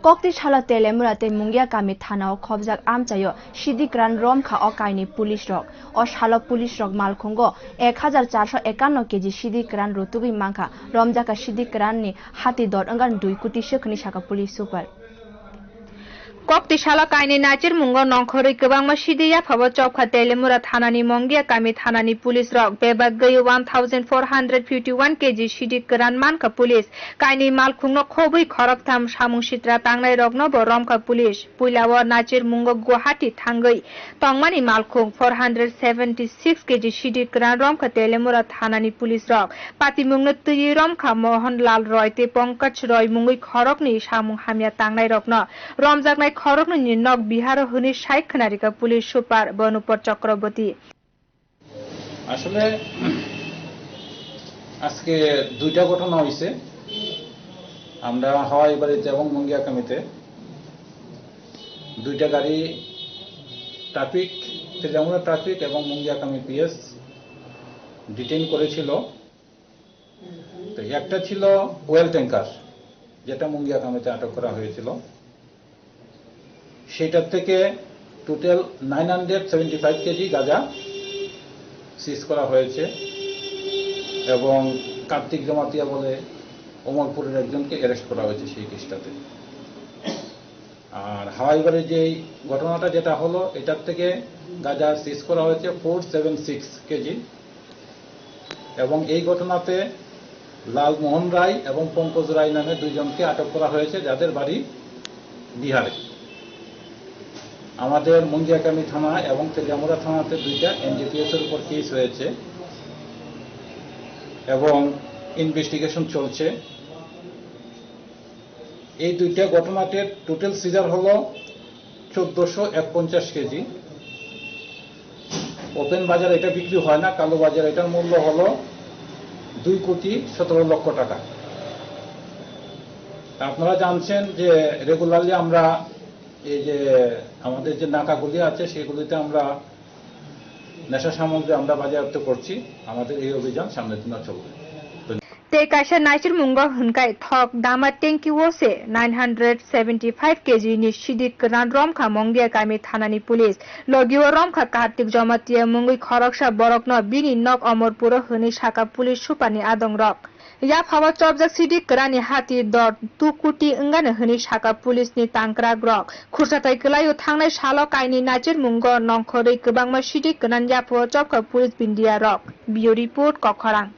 Kokti chala telemurate mungia kami thana o khobjak amchayo sidikran romkha o kaini police rok o shala police rok malkhungo 1451 kg sidikran rotugui mangkha romjaka sidikran ni hati dot angan 2 koটি shekni saka police super Kokti shala kaini nachir mungo nongkhori kwbangma sidiya phabo chopkha telemura thanani mongia kami thanani police rok bebak gayo 1451 kg sidik kran mankha police kaini malkhungno khobui khoroktham samung sitra tangnai rokno bo romkha police puilawa nachir mungo guwahati thangoi tongmani malkhung 476 kg sidik kran romkha telemura thanani police rok patimungno tui romkha mohanlal roy te pankaj roy mungoi khorokni samung hamya tangnai rokno romjaknai খরকনো নির্নক বিহার হনি 60 খানারিকা police super বনুপর চক্রবর্তী আসলে আজকে দুইটা ঘটনা হইছে আমরা হাওয়াই বাড়িতে এবং মুঙ্গিয়া কামিতে দুইটা গাড়ি ট্রাফিক তেজামুরা ট্রাফিক এবং মুঙ্গিয়া কামি পিএস ডিটেইন করেছিল তো একটা ছিল ওয়েল ট্যাঙ্কার যেটা মুঙ্গিয়া কামিতে আটক করা হয়েছিল সেটার থেকে টোটাল 975 কেজি গাঁজা সিজ করা হয়েছে এবং কার্তিক জমাতিয়া বলে ওমরপুরের একজনকে অ্যারেস্ট করা হয়েছে সেই কেসটাতে আর হাওয়াইবাড়ির যে ঘটনাটা যেটা হলো এটার থেকে গাঁজা সিজ করা হয়েছে 476 কেজি এবং এই ঘটনাতে লালমোহন রায় এবং পঙ্কজ রায় নামে দুইজনকে আটক করা হয়েছে যাদের বাড়ি বিহারে আমাদের মুঙ্গিয়াকামি থানা এবং তেলিয়ামুড়া থানাতে দুইটা এনডিপিএস এর উপর কেস হয়েছে এবং ইনভেস্টিগেশন চলছে এই দুইটা ঘটনাতে টোটাল সিজার হলো 1451 কেজি ওপেন বাজারে এটা বিক্রি হয় না কালো বাজারে এটার মূল্য হলো 2,17,00,000 টাকা আপনারা জানছেন যে রেগুলারলি আমরা এই যে আমাদের যে নাকাগুলি আছে সেগুলিতে আমরা নেশা সামগ্রী আমরা বাজেয়াপ্ত করছি আমাদের এই অভিযান সামনের দিনে চলবে te kaisa naisir mungo hunkai thok dama tenki wose 975 kg ni sidik kran romkha mongia kami thanani police logiwa romkha kartik jamatia mungui khoroksa borokno bini nok amorpuro huni saka police supani adong rok ya phawa chopjak sidik krani hati dot 2 koটি engane huni saka police ni tangkra grok khursatai klayo thangnai salo kaini nachir mungo nongkhorei kwbangma sidik kran ya phawa chopkha police bindia rok bio report kokharang